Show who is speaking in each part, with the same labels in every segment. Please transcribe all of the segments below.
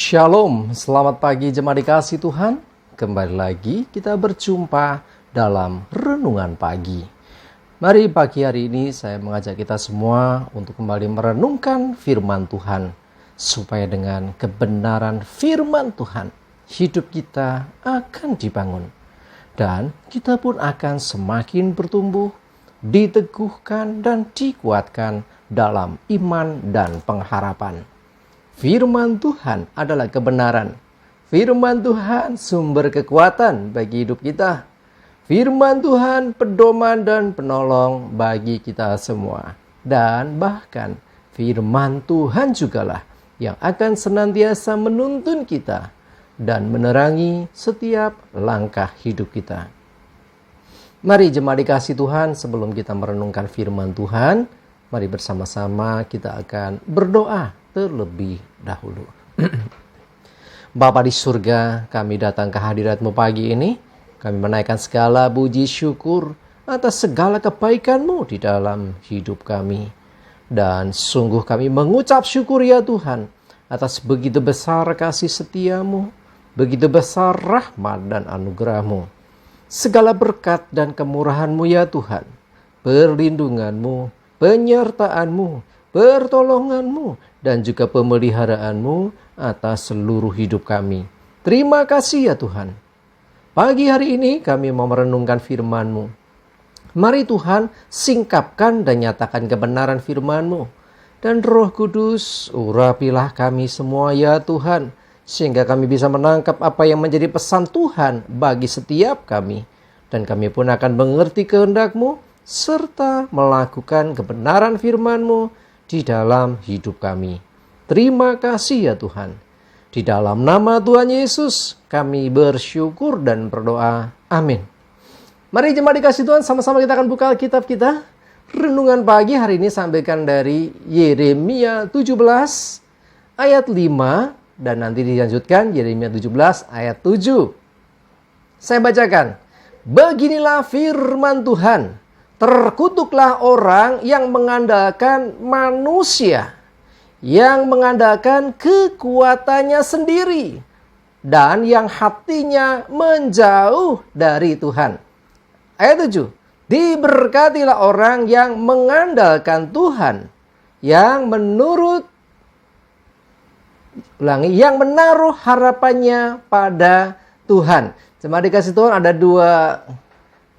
Speaker 1: Shalom, selamat pagi jemaat dikasih Tuhan. Kembali lagi kita berjumpa dalam Renungan Pagi. Mari pagi hari ini saya mengajak kita semua untuk kembali merenungkan firman Tuhan. Supaya dengan kebenaran firman Tuhan, hidup kita akan dibangun. Dan kita pun akan semakin bertumbuh, diteguhkan dan dikuatkan dalam iman dan pengharapan. Firman Tuhan adalah kebenaran. Firman Tuhan sumber kekuatan bagi hidup kita. Firman Tuhan pedoman dan penolong bagi kita semua. Dan bahkan firman Tuhan jugalah yang akan senantiasa menuntun kita dan menerangi setiap langkah hidup kita. Mari jemaat dikasih Tuhan, sebelum kita merenungkan firman Tuhan, mari bersama-sama kita akan berdoa terlebih dahulu. Bapa di surga, kami datang ke hadirat-Mu pagi ini. Kami menaikkan segala puji syukur atas segala kebaikan-Mu di dalam hidup kami. Dan sungguh kami mengucap syukur ya Tuhan atas begitu besar kasih setia-Mu, begitu besar rahmat dan anugerah-Mu. Segala berkat dan kemurahan-Mu ya Tuhan, perlindungan-Mu, penyertaan-Mu, pertolongan-Mu, dan juga pemeliharaanmu atas seluruh hidup kami. Terima kasih ya Tuhan. Pagi hari ini kami mau merenungkan firman-Mu. Mari Tuhan singkapkan dan nyatakan kebenaran firman-Mu. Dan Roh Kudus urapilah kami semua ya Tuhan. Sehingga kami bisa menangkap apa yang menjadi pesan Tuhan bagi setiap kami. Dan kami pun akan mengerti kehendak-Mu serta melakukan kebenaran firman-Mu di dalam hidup kami. Terima kasih ya Tuhan. Di dalam nama Tuhan Yesus kami bersyukur dan berdoa. Amin. Mari jemaat dikasih Tuhan, sama-sama kita akan buka Alkitab kita. Renungan pagi hari ini sampaikan dari Yeremia 17 ayat 5 dan nanti dilanjutkan Yeremia 17 ayat 7. Saya bacakan. Beginilah firman Tuhan. Terkutuklah orang yang mengandalkan manusia, yang mengandalkan kekuatannya sendiri, dan yang hatinya menjauh dari Tuhan. Ayat 7. Diberkatilah orang yang mengandalkan Tuhan, yang yang menaruh harapannya pada Tuhan. Jemaat dikasih Tuhan, ada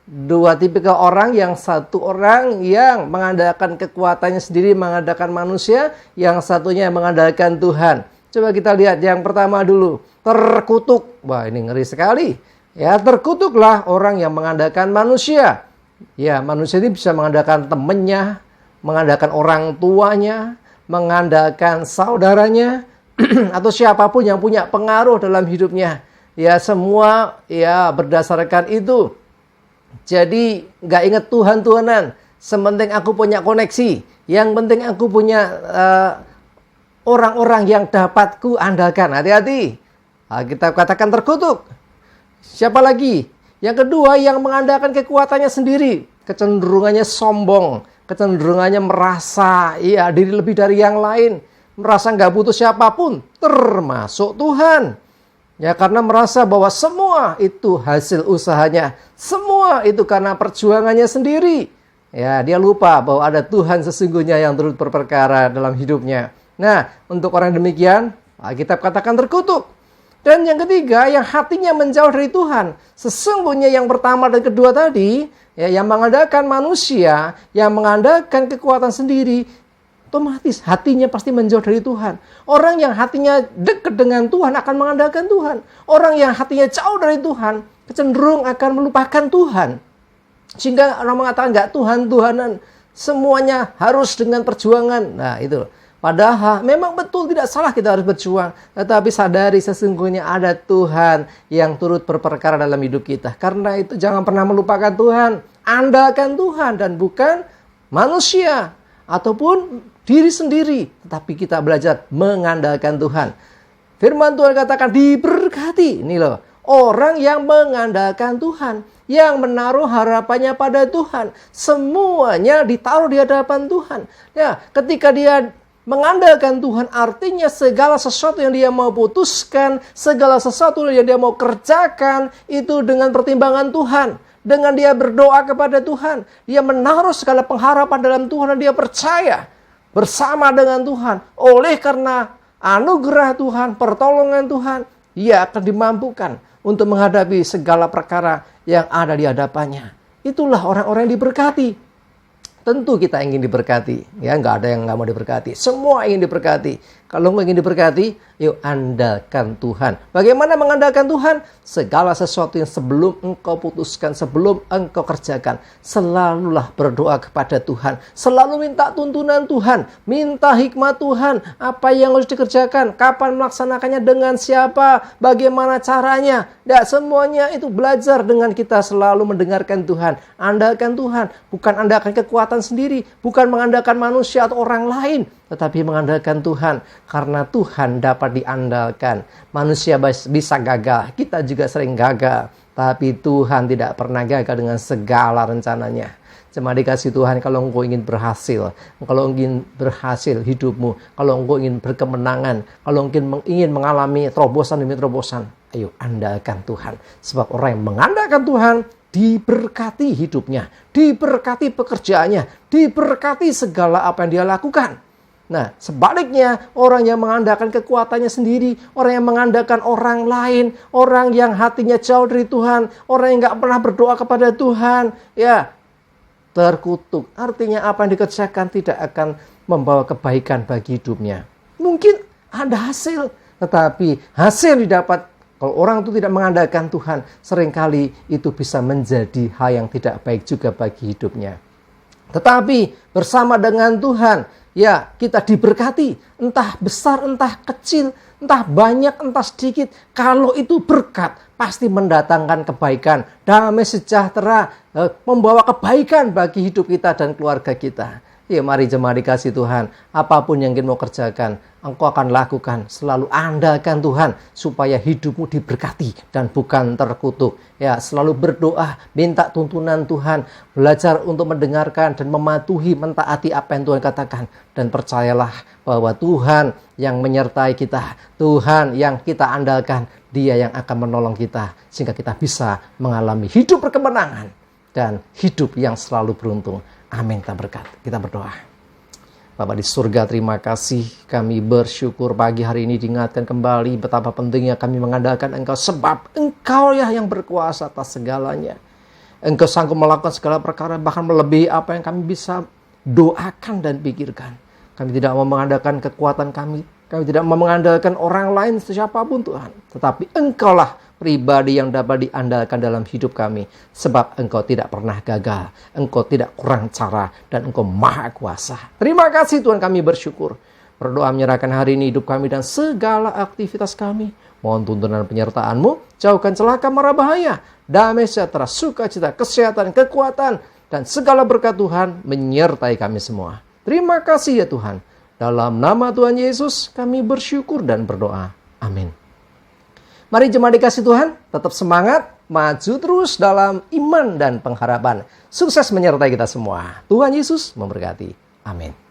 Speaker 1: dua tipikal orang. Yang satu orang yang mengandalkan kekuatannya sendiri, mengandalkan manusia. Yang satunya mengandalkan Tuhan. Coba kita lihat yang pertama dulu. Terkutuk. Wah, ini ngeri sekali. Ya, terkutuklah orang yang mengandalkan manusia. Ya, manusia ini bisa mengandalkan temannya, mengandalkan orang tuanya, mengandalkan saudaranya, atau siapapun yang punya pengaruh dalam hidupnya. Ya, semua ya berdasarkan itu. Jadi gak ingat Tuhan-Tuhanan. Sementing aku punya koneksi. Yang penting aku punya orang-orang yang dapat ku andalkan. Hati-hati. Kita katakan terkutuk. Siapa lagi? Yang kedua, yang mengandalkan kekuatannya sendiri. Kecenderungannya sombong. Kecenderungannya merasa diri lebih dari yang lain. Merasa gak butuh siapapun. Termasuk Tuhan. Ya, karena merasa bahwa semua itu hasil usahanya. Semua itu karena perjuangannya sendiri. Ya, dia lupa bahwa ada Tuhan sesungguhnya yang turut berperkara dalam hidupnya. Nah, untuk orang demikian, Alkitab katakan terkutuk. Dan yang ketiga, yang hatinya menjauh dari Tuhan. Sesungguhnya yang pertama dan kedua tadi, ya, yang mengandalkan manusia, yang mengandalkan kekuatan sendiri, otomatis hatinya pasti menjauh dari Tuhan. Orang yang hatinya dekat dengan Tuhan akan mengandalkan Tuhan. Orang yang hatinya jauh dari Tuhan cenderung akan melupakan Tuhan. Sehingga orang mengatakan gak Tuhan-Tuhanan. Semuanya harus dengan perjuangan. Nah itu. Padahal memang betul tidak salah kita harus berjuang. Tetapi sadari sesungguhnya ada Tuhan yang turut berperkara dalam hidup kita. Karena itu jangan pernah melupakan Tuhan. Andalkan Tuhan dan bukan manusia. Ataupun diri sendiri, tetapi kita belajar mengandalkan Tuhan. Firman Tuhan katakan diberkati. Ini loh, orang yang mengandalkan Tuhan, yang menaruh harapannya pada Tuhan. Semuanya ditaruh di hadapan Tuhan. Ya, ketika dia Mengandalkan Tuhan artinya segala sesuatu yang dia mau putuskan, segala sesuatu yang dia mau kerjakan, itu dengan pertimbangan Tuhan. Dengan dia berdoa kepada Tuhan. Dia menaruh segala pengharapan dalam Tuhan dan dia percaya bersama dengan Tuhan. Oleh karena anugerah Tuhan, pertolongan Tuhan, ia akan dimampukan untuk menghadapi segala perkara yang ada di hadapannya. Itulah orang-orang yang diberkati. Tentu kita ingin diberkati. Ya, nggak ada yang nggak mau diberkati. Semua ingin diberkati. Kalau engkau ingin diberkati, yuk andalkan Tuhan. Bagaimana mengandalkan Tuhan? Segala sesuatu yang sebelum engkau putuskan, sebelum engkau kerjakan, selalulah berdoa kepada Tuhan. Selalu minta tuntunan Tuhan, minta hikmat Tuhan. Apa yang harus dikerjakan, kapan melaksanakannya, dengan siapa, bagaimana caranya. Ya, semuanya itu belajar dengan kita selalu mendengarkan Tuhan. Andalkan Tuhan, bukan andalkan kekuatan sendiri, bukan mengandalkan manusia atau orang lain, tetapi mengandalkan Tuhan. Karena Tuhan dapat diandalkan. Manusia bisa gagal, kita juga sering gagal. Tapi Tuhan tidak pernah gagal dengan segala rencananya. Cuma dikasih Tuhan, kalau engkau ingin berhasil, kalau ingin berhasil hidupmu, kalau engkau ingin berkemenangan, kalau ingin mengalami terobosan demi terobosan, ayo andalkan Tuhan. Sebab orang yang mengandalkan Tuhan, diberkati hidupnya, diberkati pekerjaannya, diberkati segala apa yang dia lakukan. Nah, sebaliknya orang yang mengandalkan kekuatannya sendiri, orang yang mengandalkan orang lain, orang yang hatinya jauh dari Tuhan, orang yang gak pernah berdoa kepada Tuhan, ya terkutuk. Artinya apa yang dikerjakan tidak akan membawa kebaikan bagi hidupnya. Mungkin ada hasil, tetapi hasil didapat kalau orang itu tidak mengandalkan Tuhan, seringkali itu bisa menjadi hal yang tidak baik juga bagi hidupnya. Tetapi bersama dengan Tuhan, ya kita diberkati, entah besar, entah kecil, entah banyak, entah sedikit. Kalau itu berkat, pasti mendatangkan kebaikan, damai sejahtera, membawa kebaikan bagi hidup kita dan keluarga kita. Ya, mari jemaat dikasih Tuhan, apapun yang ingin mau kerjakan, engkau akan lakukan. Selalu andalkan Tuhan supaya hidupmu diberkati dan bukan terkutuk. Ya, selalu berdoa, minta tuntunan Tuhan, belajar untuk mendengarkan dan mematuhi, mentaati apa yang Tuhan katakan. Dan percayalah bahwa Tuhan yang menyertai kita, Tuhan yang kita andalkan, Dia yang akan menolong kita sehingga kita bisa mengalami hidup berkemenangan dan hidup yang selalu beruntung. Amin, kita berdoa. Bapa di surga, terima kasih. Kami bersyukur pagi hari ini diingatkan kembali betapa pentingnya kami mengandalkan Engkau. Sebab Engkau ya yang berkuasa atas segalanya. Engkau sanggup melakukan segala perkara, bahkan melebihi apa yang kami bisa doakan dan pikirkan. Kami tidak mau mengandalkan kekuatan kami. Kami tidak mau mengandalkan orang lain siapapun Tuhan. Tetapi Engkaulah pribadi yang dapat diandalkan dalam hidup kami. Sebab Engkau tidak pernah gagal. Engkau tidak kurang cara. Dan Engkau maha kuasa. Terima kasih Tuhan, kami bersyukur. Berdoa menyerahkan hari ini hidup kami dan segala aktivitas kami. Mohon tuntunan penyertaan-Mu. Jauhkan celaka mara bahaya. Damai sejahtera, sukacita, kesehatan, kekuatan. Dan segala berkat Tuhan menyertai kami semua. Terima kasih ya Tuhan. Dalam nama Tuhan Yesus kami bersyukur dan berdoa. Amin. Mari jemaat dikasih Tuhan, tetap semangat, maju terus dalam iman dan pengharapan. Sukses menyertai kita semua. Tuhan Yesus memberkati. Amin.